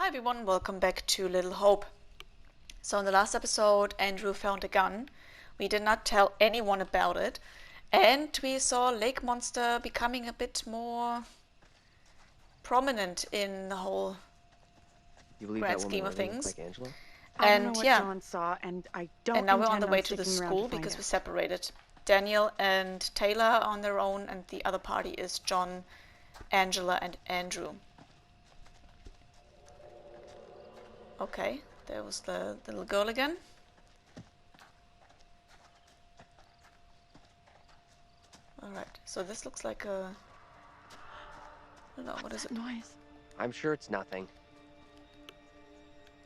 Hi everyone, welcome back to Little Hope. So in the last episode, Andrew found a gun. We did not tell anyone about it. And we saw Lake Monster becoming a bit more prominent in the whole grand scheme of things. Like Angela? I don't know what John saw, and I don't. And now we're on the way to the school because we separated. Daniel and Taylor are on their own, and the other party is John, Angela, and Andrew. Okay, there was the little girl again. Alright, so this looks like a... I don't know, what is it? Noise? I'm sure it's nothing.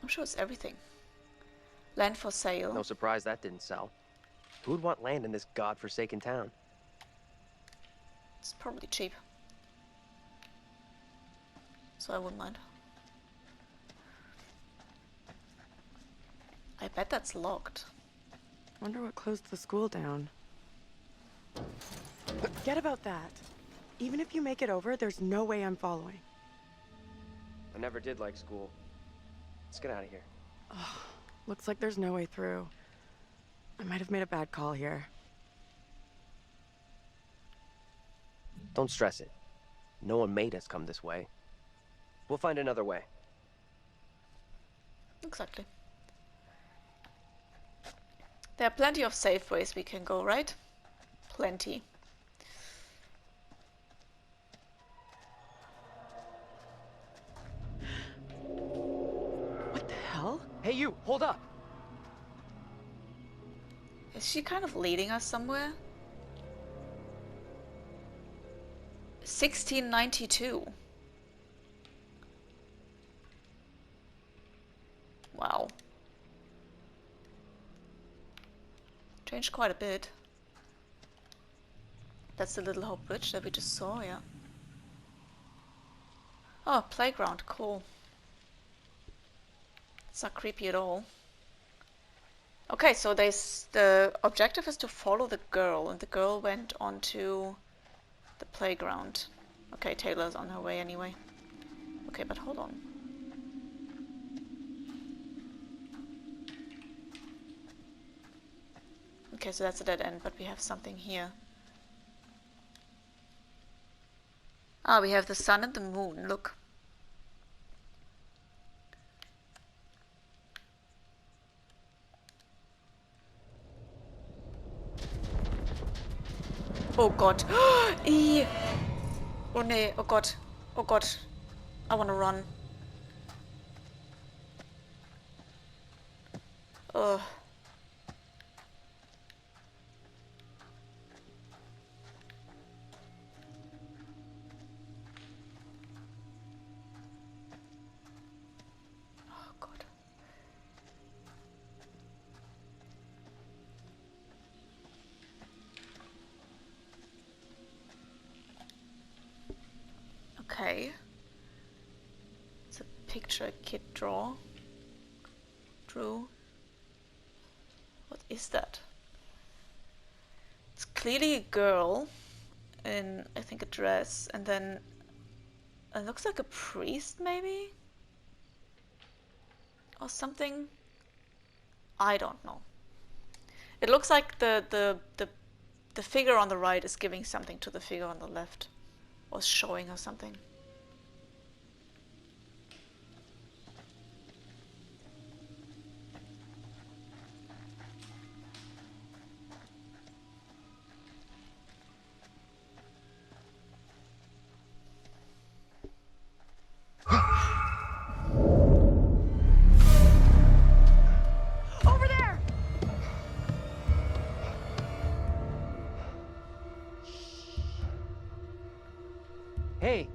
I'm sure it's everything. Land for sale. No surprise that didn't sell. Who would want land in this godforsaken town? It's probably cheap. So I wouldn't mind. I bet that's locked. Wonder what closed the school down. Forget about that. Even if you make it over, there's no way I'm following. I never did like school. Let's get out of here. Oh, looks like there's no way through. I might have made a bad call here. Don't stress it. No one made us come this way. We'll find another way. Exactly. There are plenty of safe ways we can go, right? Plenty. What the hell? Hey you, hold up! Is she kind of leading us somewhere? 1692. Wow. Changed quite a bit. That's the Little Hope Bridge that we just saw, yeah. Oh, playground, cool. It's not creepy at all. Okay, so the objective is to follow the girl, and the girl went onto the playground. Okay, Taylor's on her way anyway. Okay, but hold on. Okay, so that's a dead end, but we have something here. Ah, we have the sun and the moon, look. Oh god. Eee. Oh nee, oh god. Oh god. I wanna run. Ugh. Oh god. Okay. It's a picture a kid drew. What is that? It's clearly a girl in, I think, a dress, and then it looks like a priest, maybe? Or something? I don't know. It looks like the figure on the right is giving something to the figure on the left. Or showing her something. Over there! Hey!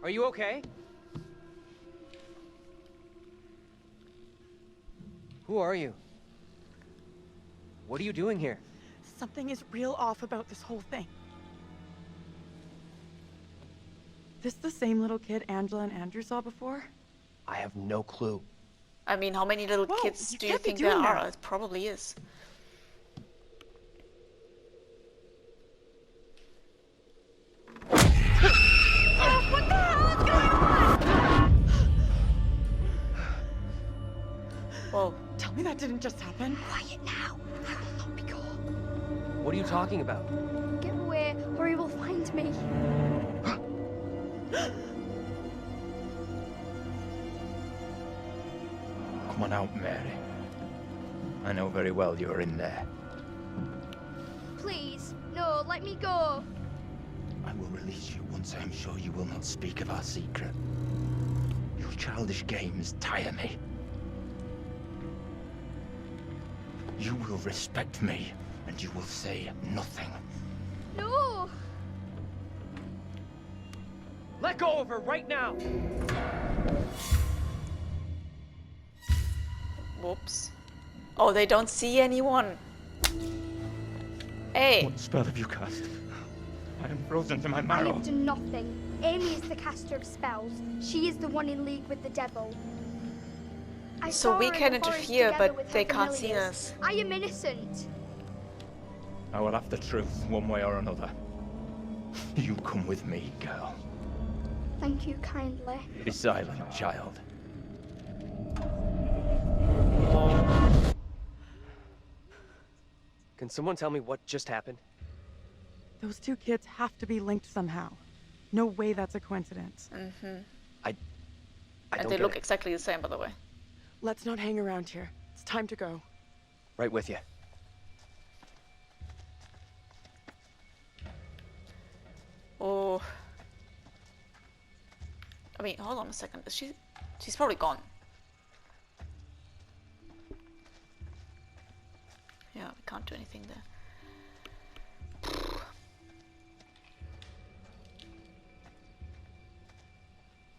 Are you okay? Who are you? What are you doing here? Something is real off about this whole thing. This the same little kid Angela and Andrew saw before? I have no clue. I mean, how many little kids do you think there are? It probably is. What the hell is going on? Whoa. Tell me that didn't just happen. Quiet now. I will not be caught. What are you talking about? Get away, or he will find me. Come on out, Mary. I know very well you're in there. Please, no, let me go. I will release you once I am sure you will not speak of our secret. Your childish games tire me. You will respect me, and you will say nothing. No! Let go of her right now! Whoops. Oh, they don't see anyone. Hey. What spell have you cast? I am frozen to my I marrow. have done nothing. Amy is the caster of spells. She is the one in league with the devil. I So saw we her in can the forest interfere, together but with her they can't see familiars. us. I am innocent. I will have the truth one way or another. You come with me, girl. Thank you kindly. Be silent, child. Can someone tell me what just happened? Those two kids have to be linked somehow. No way that's a coincidence. I And don't they get look it. exactly the same, by the way. Let's not hang around here. It's time to go. Right with you. Oh. I mean, hold on a second. Is she... She's probably gone. Yeah, we can't do anything there.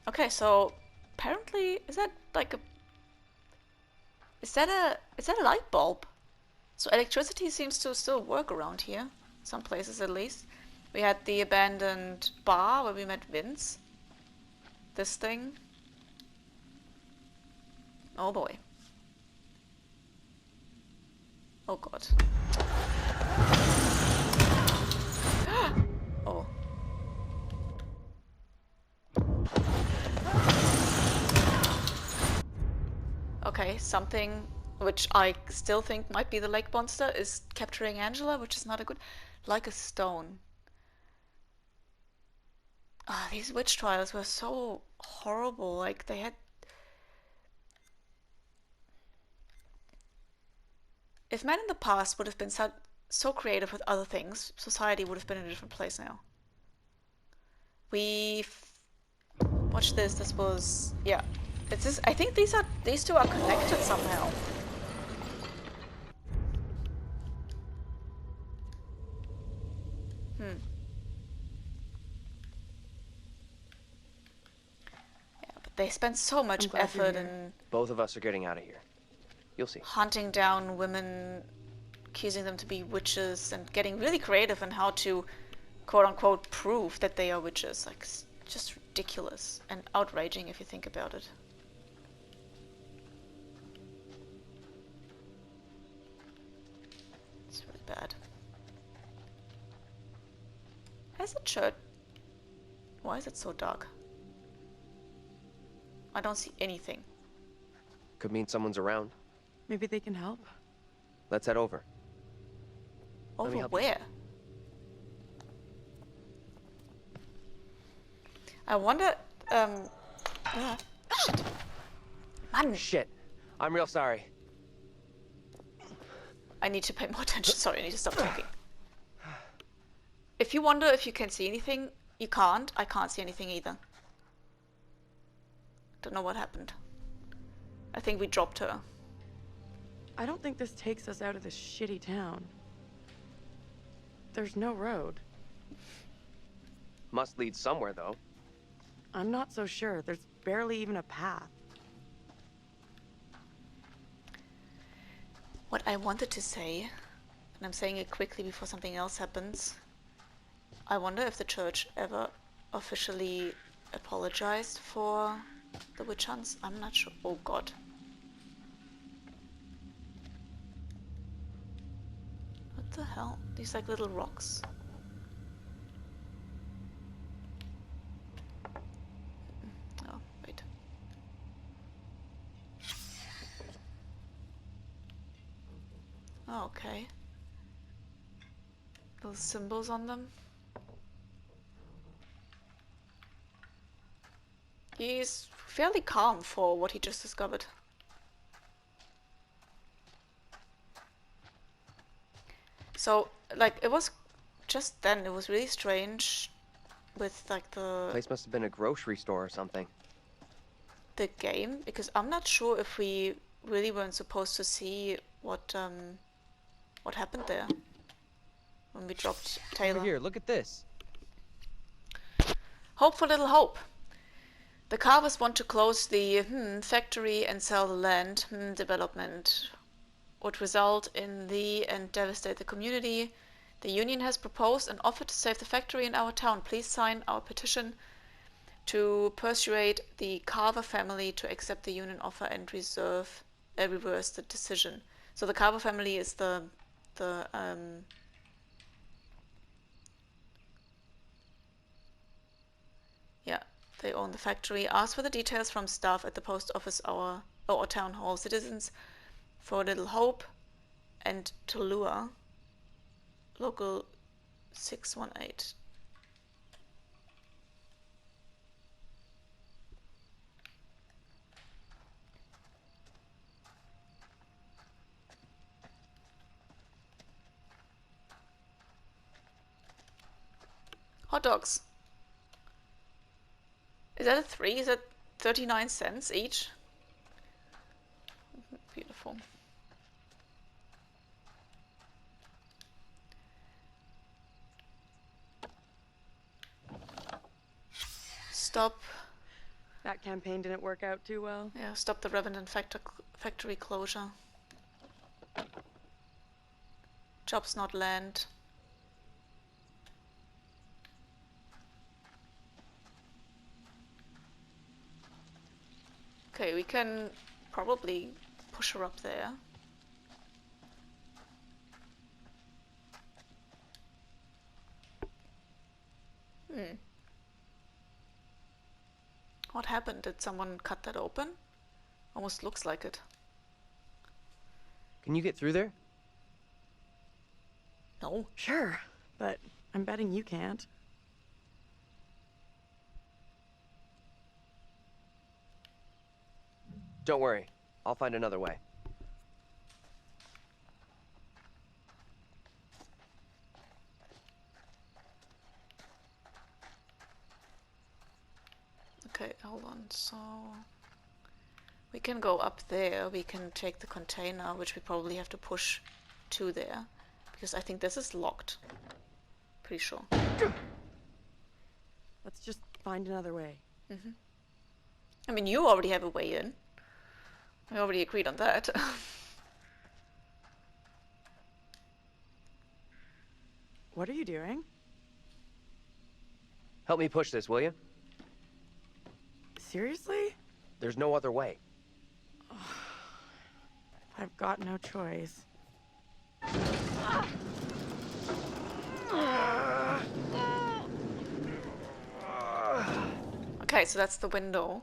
Okay, so apparently, is that like a... Is that a light bulb? So electricity seems to still work around here. Some places at least. We had the abandoned bar where we met Vince. This thing. Oh boy. Oh god. Oh. Okay, something which I still think might be the lake monster is capturing Angela, which is not a good... Like a stone. Ah, these witch trials were so horrible. Like, they had... If men in the past would have been so creative with other things, society would have been in a different place now. Watch this. This was... Yeah. It's this, I think these two are connected somehow. Yeah, but they spend so much I'm glad you're effort here. in Both of us are getting out of here. You'll see. hunting down women, accusing them to be witches, and getting really creative in how to, quote-unquote, prove that they are witches. Like, it's just ridiculous and outraging if you think about it. It's really bad. Has the church... Why is it so dark? I don't see anything. Could mean someone's around. Maybe they can help. Let's head over. Let me Over help you. where? I wonder, shit. Man, Shit. I'm real sorry. I need to pay more attention. Sorry, I need to stop talking. If you wonder if you can see anything, you can't. I can't see anything either. Don't know what happened. I think we dropped her. I don't think this takes us out of this shitty town. There's no road. Must lead somewhere, though. I'm not so sure. There's barely even a path. What I wanted to say, and I'm saying it quickly before something else happens, I wonder if the church ever officially apologized for the witch hunts. I'm not sure. Oh god. What the hell? These like little rocks. Oh, wait. Oh, okay. Little symbols on them. He's fairly calm for what he just discovered. So, like, it was just then, it was really strange with, like, the Place must have been a grocery store or something. game, because I'm not sure if we really weren't supposed to see what happened there when we dropped Taylor. Over here, look at this. Hope for little hope. The carvers want to close the factory and sell the land. Development would result in the and devastate the community. The union has proposed an offer to save the factory in our town. Please sign our petition to persuade the Carver family to accept the union offer and reverse the decision. So the Carver family is the yeah, they own the factory. Ask for the details from staff at the post office or town hall. Citizens for Little Hope and Tallua, local 618. Hot dogs. Is that a 3? Is that 39 cents each? Beautiful. Stop. That campaign didn't work out too well. Yeah, stop the Revenant factory closure. Jobs not land. Okay, we can probably push her up there. What happened? Did someone cut that open? Almost looks like it. Can you get through there? No. Sure, but I'm betting you can't. Don't worry. I'll find another way. Okay, hold on. So we can go up there. We can take the container, which we probably have to push to there, because I think this is locked. Pretty sure. Let's just find another way. I mean, you already have a way in. We already agreed on that. What are you doing? Help me push this, will you? Seriously? There's no other way. I've got no choice. Okay, so that's the window.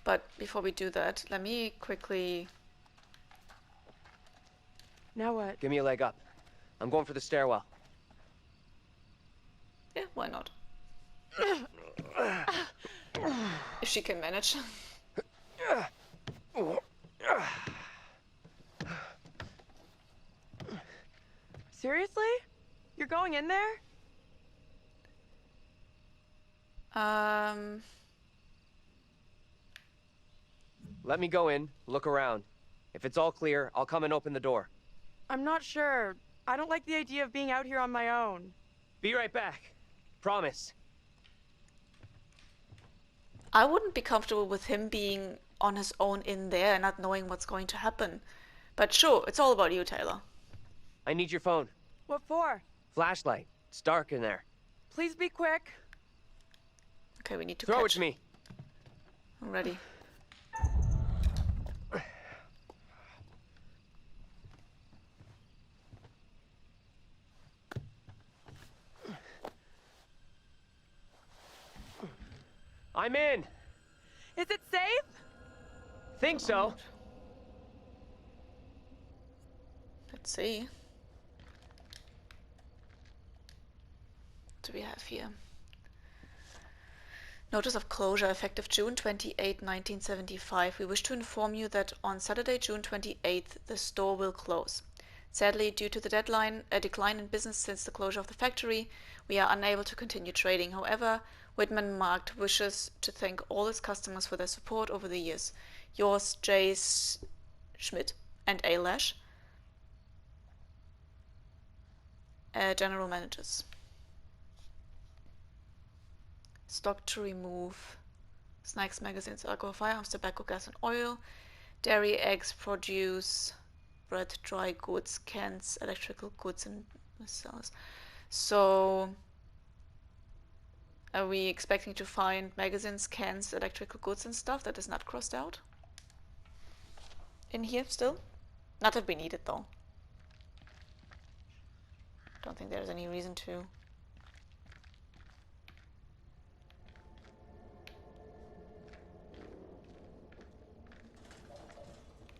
But before we do that, let me quickly... Now what? Give me a leg up. I'm going for the stairwell. Yeah, why not? If she can manage. Seriously? You're going in there? Let me go in, look around. If it's all clear, I'll come and open the door. I'm not sure. I don't like the idea of being out here on my own. Be right back. Promise. I wouldn't be comfortable with him being on his own in there and not knowing what's going to happen. But sure, it's all about you, Taylor. I need your phone. What for? Flashlight. It's dark in there. Please be quick. Okay, we need to Throw it catch. to me. I'm ready. I'm in. Is it safe? Think so. Let's Let's see. What do we have here? Notice of closure effective June 28, 1975. We wish to inform you that on Saturday, June 28th, the store will close. Sadly, due to the decline in business since the closure of the factory, we are unable to continue trading. However, Whitman Markt wishes to thank all its customers for their support over the years. Yours, J. Schmidt and A. Lash, General Managers. Stock to remove snacks, magazines, alcohol, firearms, tobacco, gas and oil, dairy, eggs, produce, bread, dry goods, cans, electrical goods and missiles. So are we expecting to find magazines, cans, electrical goods and stuff that is not crossed out in here still? Not that we need it though. Don't think there's any reason to.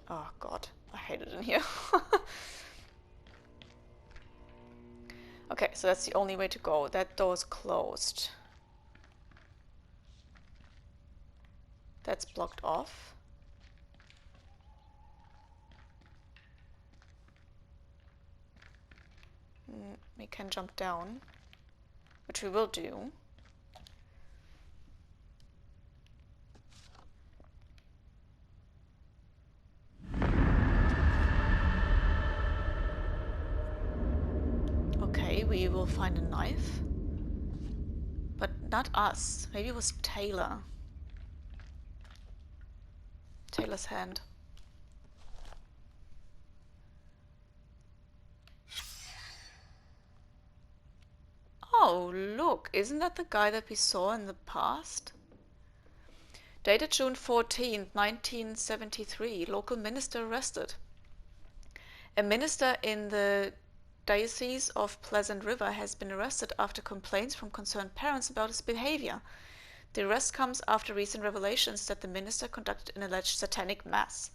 Oh god, I hate it in here. Okay, so that's the only way to go. That door's closed. That's blocked off. We can jump down, which we will do. Okay, we will find a knife. But not us. Maybe it was Taylor. Taylor's hand. Oh, look. Isn't that the guy that we saw in the past? Dated June 14th, 1973. Local minister arrested. A minister in the Diocese of Pleasant River has been arrested after complaints from concerned parents about his behavior. The arrest comes after recent revelations that the minister conducted an alleged satanic mass.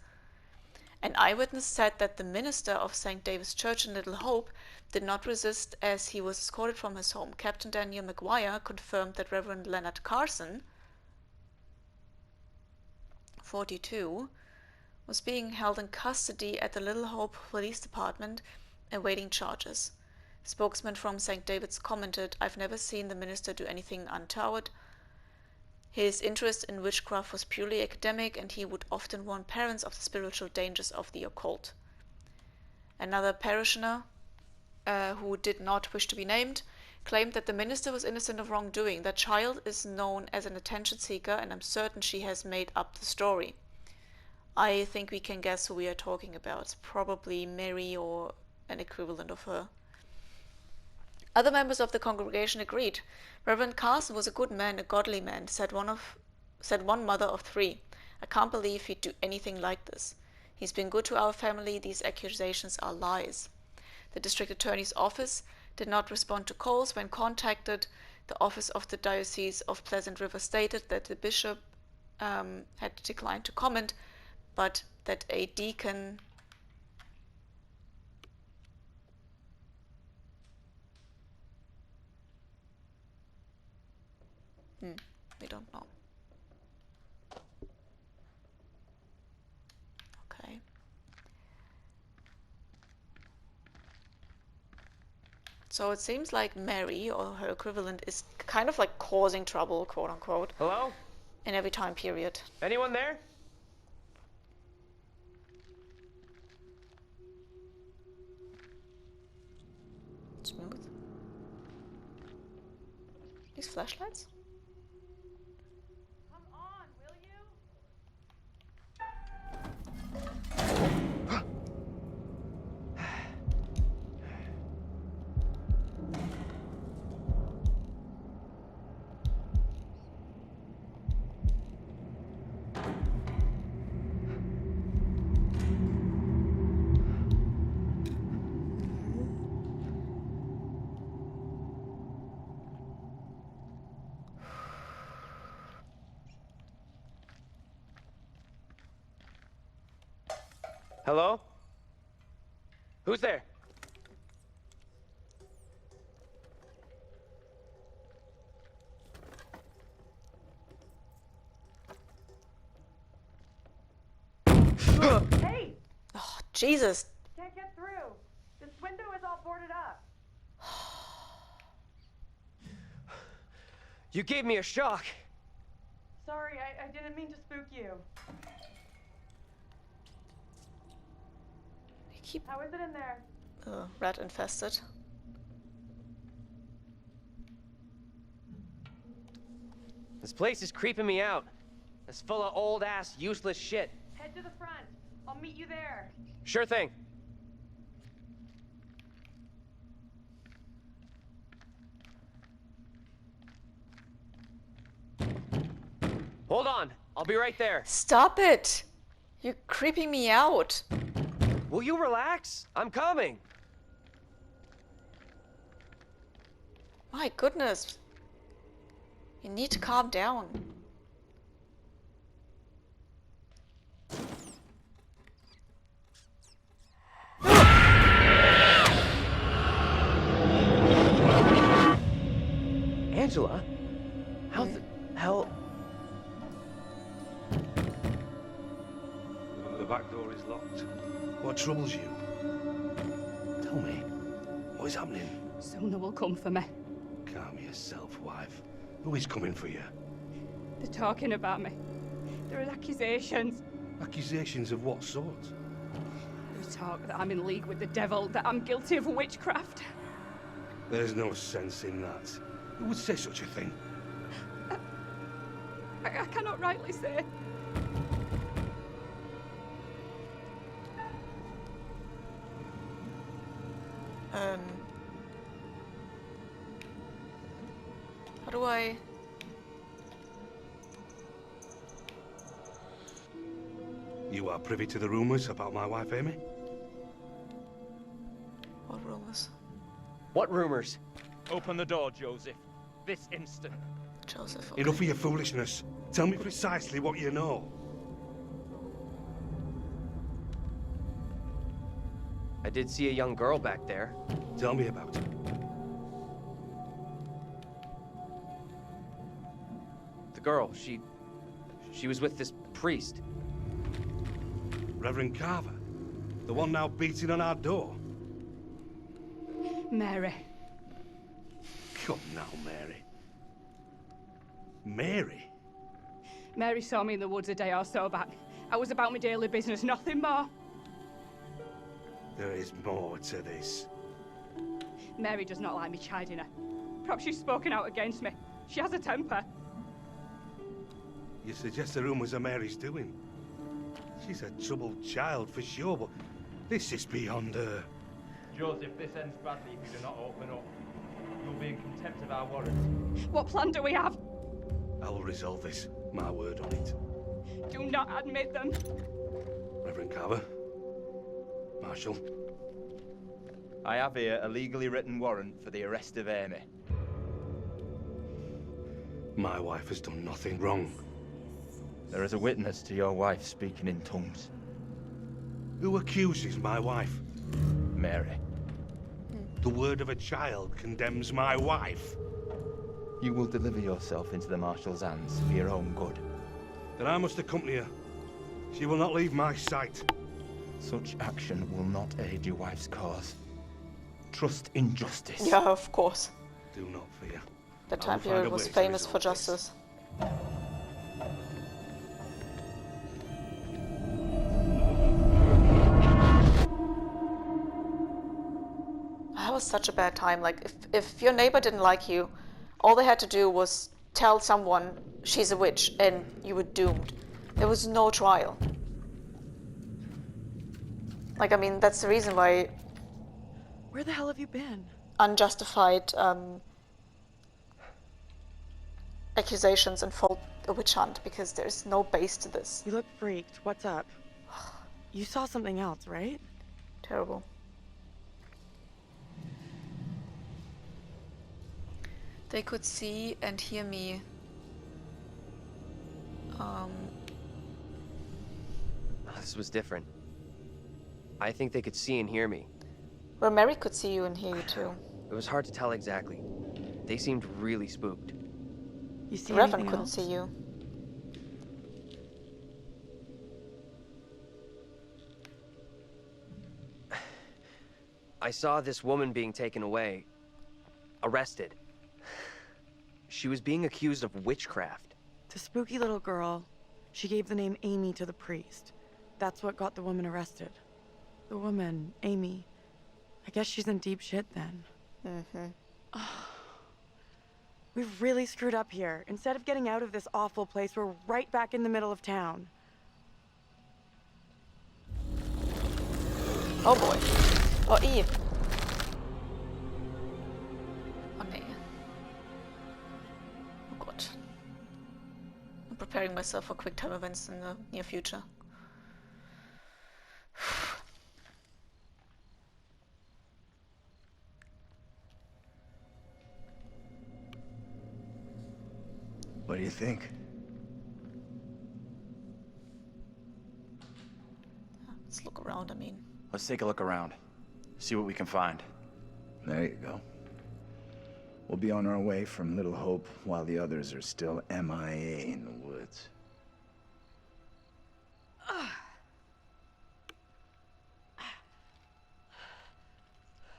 An eyewitness said that the minister of St. David's Church in Little Hope did not resist as he was escorted from his home. Captain Daniel McGuire confirmed that Reverend Leonard Carson, 42, was being held in custody at the Little Hope Police Department awaiting charges. Spokesman from St. David's commented, "I've never seen the minister do anything untoward. His interest in witchcraft was purely academic, and he would often warn parents of the spiritual dangers of the occult." Another parishioner, who did not wish to be named, claimed that the minister was innocent of wrongdoing. "That child is known as an attention seeker, and I'm certain she has made up the story." I think we can guess who we are talking about. It's probably Mary or an equivalent of her. Other members of the congregation agreed. "Reverend Carson was a good man, a godly man," said one mother of three. "I can't believe he'd do anything like this. He's been good to our family. These accusations are lies." The district attorney's office did not respond to calls when contacted. The office of the Diocese of Pleasant River stated that the bishop had declined to comment, but that a deacon we don't know. Okay. So it seems like Mary, or her equivalent, is kind of like causing trouble, quote unquote, Hello? in every time period. Anyone there? Smooth. These flashlights? Come on, will you? Hello? Who's there? Hey! Oh, Jesus. Can't get through. This window is all boarded up. You gave me a shock. Sorry, I didn't mean to spook you. I keep How is it in there? rat infested. This place is creeping me out. It's full of old-ass, useless shit. Head to the front. I'll meet you there. Sure thing. Hold on. I'll be right there. Stop it! You're creeping me out. Will you relax? I'm coming. My goodness. You need to calm down. Angela? How the hell? The back door is locked. What troubles you? Tell me, what is happening? Sooner will come for me. Calm yourself, wife. Who is coming for you? They're talking about me. There are accusations. Accusations of what sort? They talk that I'm in league with the devil, that I'm guilty of witchcraft. There's no sense in that. Who would say such a thing? I cannot rightly say. How do I... You are privy to the rumours about my wife, Amy? What rumors? What rumors? Open the door, Joseph. This instant. Joseph, okay. Enough of your foolishness. Tell me precisely what you know. I did see a young girl back there. Tell me about it. The girl, she was with this priest. Reverend Carver? The one now beating on our door? Mary. Come now, Mary. Mary? Mary saw me in the woods a day or so back. I was about my daily business, nothing more. There is more to this. Mary does not like me chiding her. Perhaps she's spoken out against me. She has a temper. You suggest the rumours are Mary's doing? She's a troubled child for sure, but this is beyond her. Joseph, this ends badly if you do not open up. You'll be in contempt of our warrant. What plan do we have? I will resolve this. My word on it. Do not admit them. Reverend Carver. Marshal. I have here a legally written warrant for the arrest of Amy. My wife has done nothing wrong. There is a witness to your wife speaking in tongues. Who accuses my wife? Mary. The word of a child condemns my wife. You will deliver yourself into the Marshal's hands for your own good. Then I must accompany her. She will not leave my sight. Such action will not aid your wife's cause. Trust in justice. Yeah, of course. Do not fear. The I time will find period a was way to famous for resolve this. justice. That was such a bad time. Like, if your neighbor didn't like you, all they had to do was tell someone she's a witch and you were doomed. There was no trial. Like, I mean, that's the reason why Where the hell have you been? unjustified accusations unfold a witch hunt, because there's no base to this. You look freaked. What's up? You saw something else, right? Terrible. They could see and hear me. This was different. I think they could see and hear me. Well, Mary could see you and hear you too. It was hard to tell exactly. They seemed really spooked. You see The Reverend anything couldn't else? see you. I saw this woman being taken away. Arrested. She was being accused of witchcraft. The spooky little girl. She gave the name Amy to the priest. That's what got the woman arrested. The woman, Amy. I guess she's in deep shit then. Mm-hmm. We've really screwed up here. Instead of getting out of this awful place, we're right back in the middle of town. Oh boy. Oh, Eve. Oh, nee. Oh God. I'm preparing myself for quick time events in the near future. What do you think? Let's look around, I mean. Let's take a look around. See what we can find. There you go. We'll be on our way from Little Hope while the others are still MIA in the woods.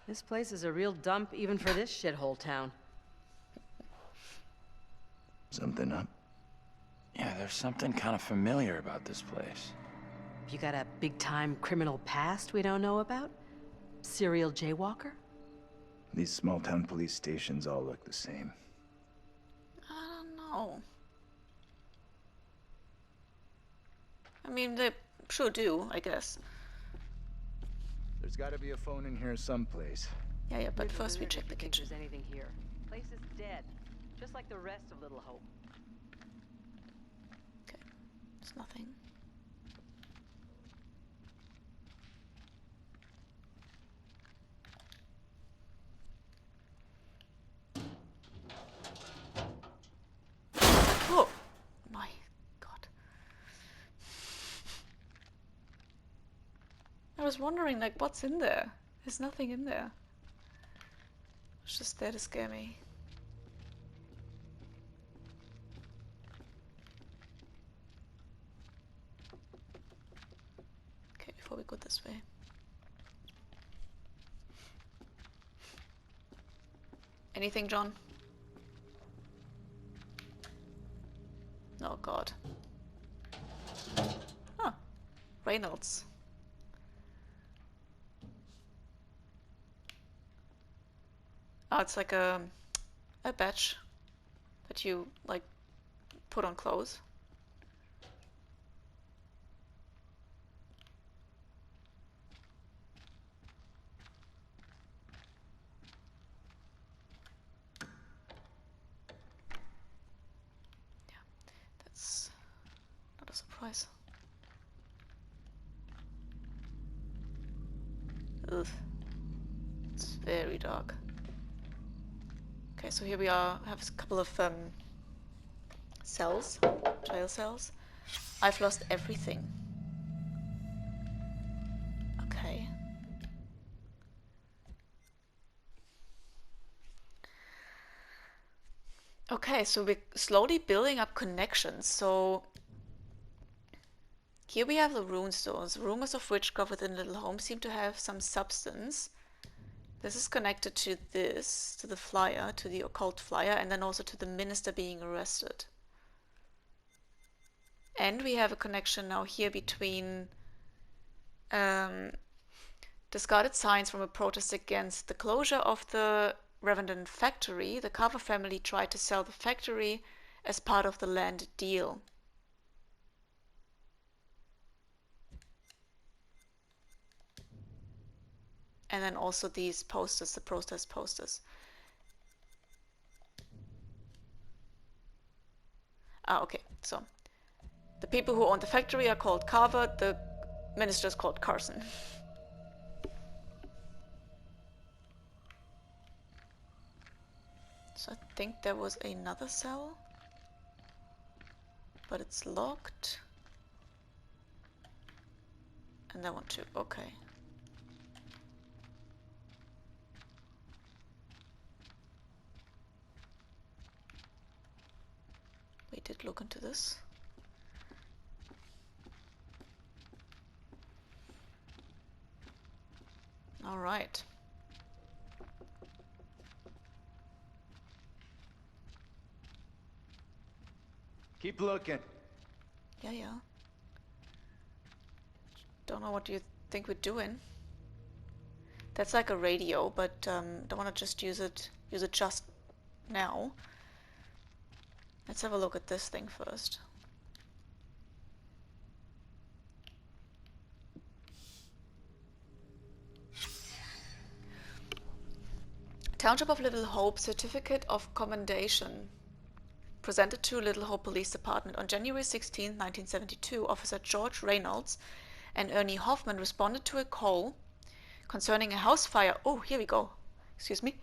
This place is a real dump even for this shithole town. Something up? Yeah, there's something kind of familiar about this place. You got a big-time criminal past we don't know about? Serial jaywalker? These small-town police stations all look the same. I don't know. I mean, they sure do, I guess. There's gotta be a phone in here someplace. Yeah, but first we check the kitchen. There's anything here. Place is dead, just like the rest of Little Hope. Okay, there's nothing. Oh my God. I was wondering, like, what's in there? There's nothing in there. It's just there to scare me. Okay, before we go this way. Anything, John? Oh God. Huh. Reynolds. Oh, it's like a badge that you, like, put on clothes. Yeah, that's not a surprise. Ugh. It's very dark. Okay, so here we are, have a couple of cells, jail cells. I've lost everything. Okay. Okay, so we're slowly building up connections. So here we have the rune stones. Rumors of witchcraft within Little Home seem to have some substance. This is connected to this, to the flyer, to the occult flyer, and then also to the minister being arrested. And we have a connection now here between discarded signs from a protest against the closure of the Revenant factory. The Carver family tried to sell the factory as part of the land deal. And then also these posters, the protest posters. Ah, okay, so the people who own the factory are called Carver, the minister is called Carson. So I think there was another cell, but it's locked. And that one too, okay. did look into this. All right. Keep looking. Yeah, yeah. Don't know what you think we're doing. That's like a radio, but don't want to just use it just now. Let's have a look at this thing first. Township of Little Hope Certificate of Commendation. Presented to Little Hope Police Department on January 16, 1972, Officer George Reynolds and Ernie Hoffman responded to a call concerning a house fire. Oh, here we go. Excuse me.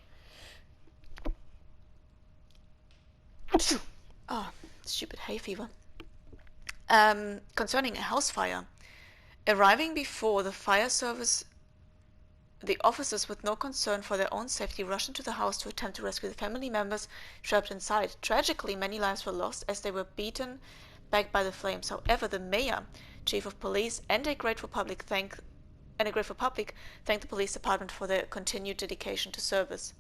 Ah, stupid hay fever. Concerning a house fire. Arriving before the fire service, the officers, with no concern for their own safety, rushed into the house to attempt to rescue the family members trapped inside. Tragically, many lives were lost as they were beaten back by the flames. However, the mayor, chief of police, and a grateful public thanked the police department for their continued dedication to service.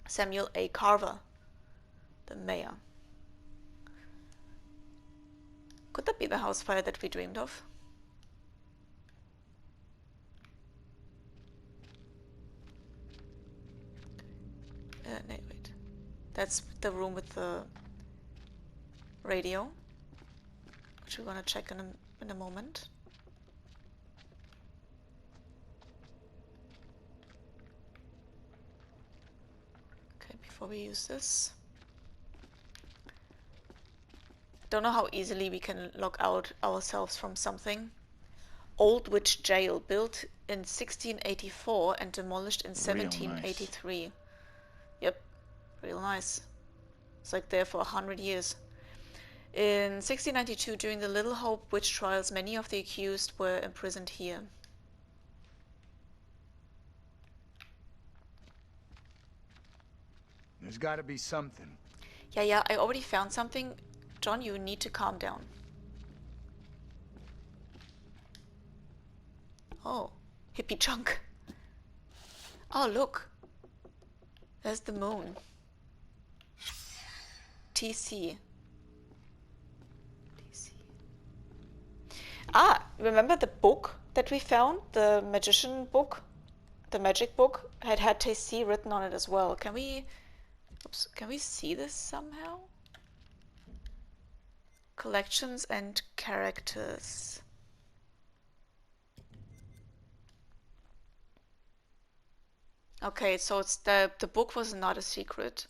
Samuel A. Carver, the mayor. Could that be the house fire that we dreamed of? No, wait. That's the room with the radio, which we're gonna check in a moment. Okay, before we use this. Don't know how easily we can log out ourselves from something. Old Witch Jail, built in 1684 and demolished in 1783. Nice. Yep, real nice. It's like there for 100 years. In 1692, during the Little Hope witch trials, many of the accused were imprisoned here. There's got to be something. Yeah, I already found something. John, you need to calm down. Oh, hippie chunk. Oh, look. There's the moon. TC. Ah, remember the book that we found? The magician book? The magic book had TC written on it as well. Can we see this somehow? Collections and characters. Okay, so it's the book was not a secret.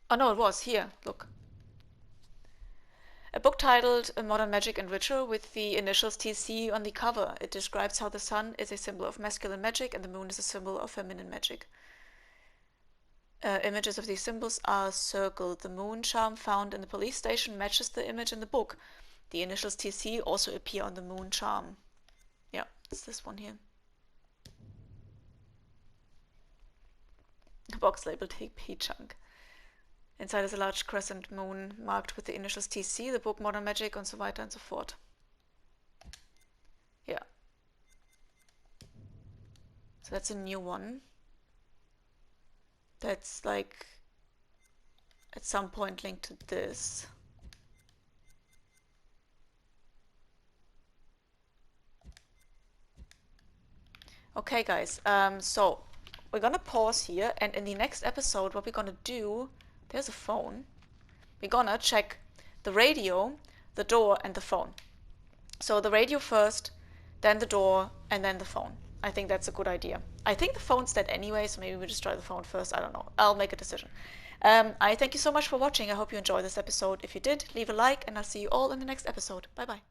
Oh no, it was here. Look. A book titled Modern Magic and Ritual with the initials TC on the cover. It describes how the sun is a symbol of masculine magic and the moon is a symbol of feminine magic. Images of these symbols are circled. The moon charm found in the police station matches the image in the book. The initials TC also appear on the moon charm. Yeah, it's this one here. A box labeled hippie chunk. Inside is a large crescent moon marked with the initials TC, the book Modern Magic, and so weiter and so fort. Yeah. So that's a new one. That's like at some point linked to this. Okay guys, so we're gonna pause here, and in the next episode what we're gonna do, there's a phone. We're gonna check the radio, the door, and the phone. So the radio first, then the door, and then the phone. I think that's a good idea. I think the phone's dead anyway, so maybe we just try the phone first. I don't know. I'll make a decision. I thank you so much for watching. I hope you enjoyed this episode. If you did, leave a like, and I'll see you all in the next episode. Bye bye.